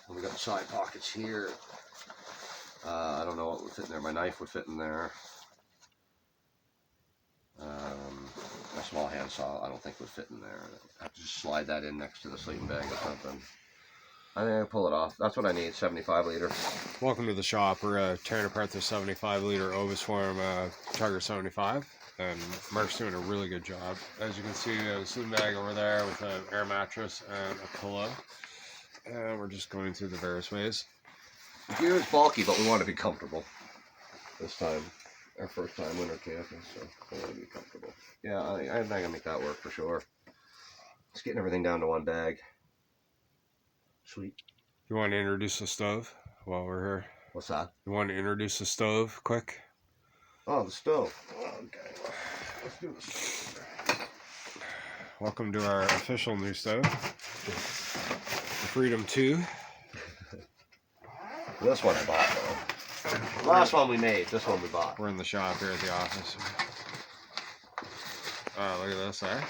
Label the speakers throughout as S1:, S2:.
S1: And we got the side pockets here. I don't know what would fit in there. My knife would fit in there. A small handsaw I don't think would fit in there. I have to just slide that in next to the sleeping bag or something. I think I can pull it off. That's what I need, 75 liter.
S2: Welcome to the shop. We're tearing apart the 75 liter Ovusform Tugger 75. And Mark's doing a really good job. As you can see, a sleeping bag over there with an air mattress and a pillow. And we're just going through the various ways.
S1: The gear is bulky, but we want to be comfortable this time. Our first time winter camping, so we want to be comfortable. Yeah, I think I can make that work for sure. Just getting everything down to one bag. Sweet.
S2: You want to introduce the stove while we're here?
S1: What's that?
S2: You want to introduce the stove quick?
S1: Oh, the stove. Okay. Let's do the stove.
S2: Welcome to our official new stove. The Freedom 2.
S1: This one I bought though. The last one we made, this one we bought.
S2: We're in the shop here at the office. Oh, look at this there.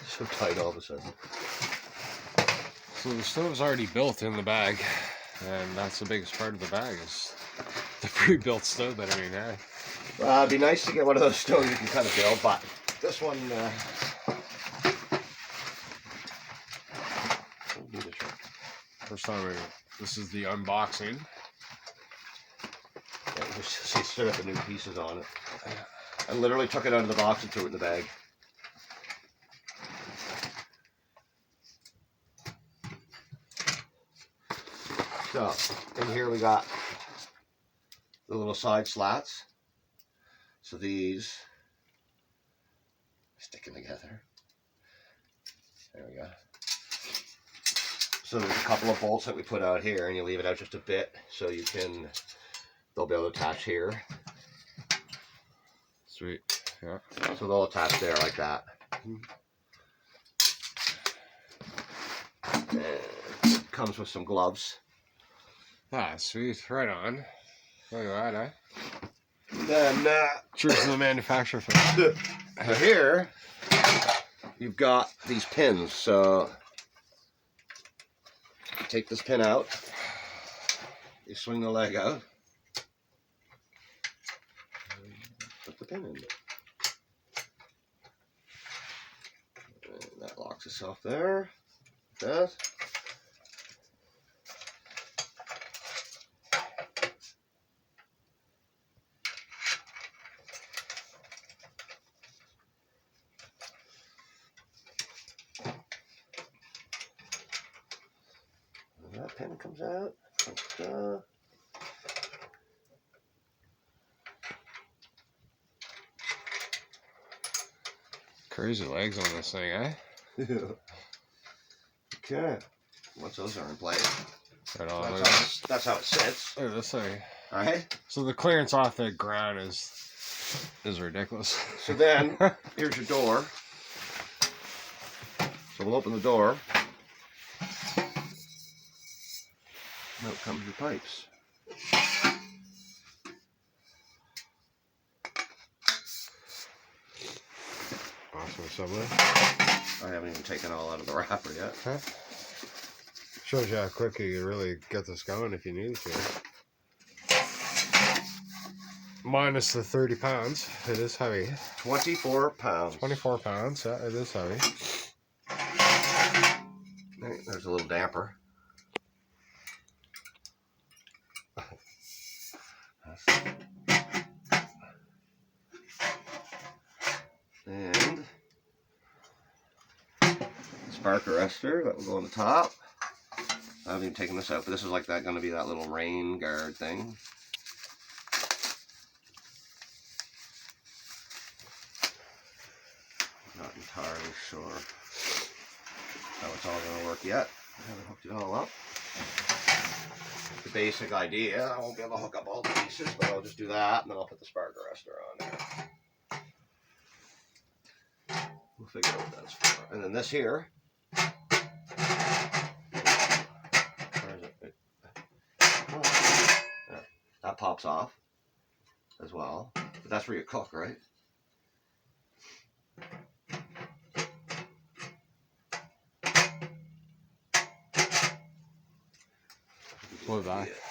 S1: So tight all of a sudden.
S2: So the stove's already built in the bag, and that's the biggest part of the bag is the pre-built stove. But I mean, hey.
S1: Well, it'd be nice to get one of those stoves you can kind of build, but this one will do the trick.
S2: First time this is the unboxing.
S1: Yeah, just see straight up the new pieces on it. I literally took it out of the box and threw it in the bag. So, in here we got the little side slats. So these sticking together. There we go. So there's a couple of bolts that we put out here, and you leave it out just a bit so you can, they'll be able to attach here.
S2: Sweet. Yeah.
S1: So they'll attach there like that. And it comes with some gloves.
S2: Ah, sweet. Right on. Look at that, eh?
S1: Then
S2: True to the manufacturer for that.
S1: so here you've got these pins. So you take this pin out, you swing the leg out, put the pin in there. And that locks itself there. It does. That pin comes out.
S2: Crazy legs on this thing, eh?
S1: Okay. Once those are in place,
S2: Right on.
S1: that's how it sits.
S2: Look at this thing.
S1: All right.
S2: So the clearance off the ground is ridiculous.
S1: So then, here's your door. So we'll open the door. Out comes your pipes.
S2: Awesome assembly.
S1: I haven't even taken all out of the wrapper yet.
S2: Huh? Shows you how quick you can really get this going if you need to. Minus the 30 pounds. It is heavy.
S1: 24 pounds.
S2: 24 pounds. Yeah, it is heavy.
S1: There's a little damper. And spark arrestor that will go on the top. I haven't even taken this out, but this is like that going to be that little rain guard thing. Not entirely sure how it's all going to work yet. I haven't hooked it all up. The basic idea, I won't be able to hook up all the pieces, but I'll just do that, and then I'll put the spark arrestor on there. We'll figure out what that's for. And then this here, where is it? There. That pops off. as well. But that's where you cook, right?
S2: We're back.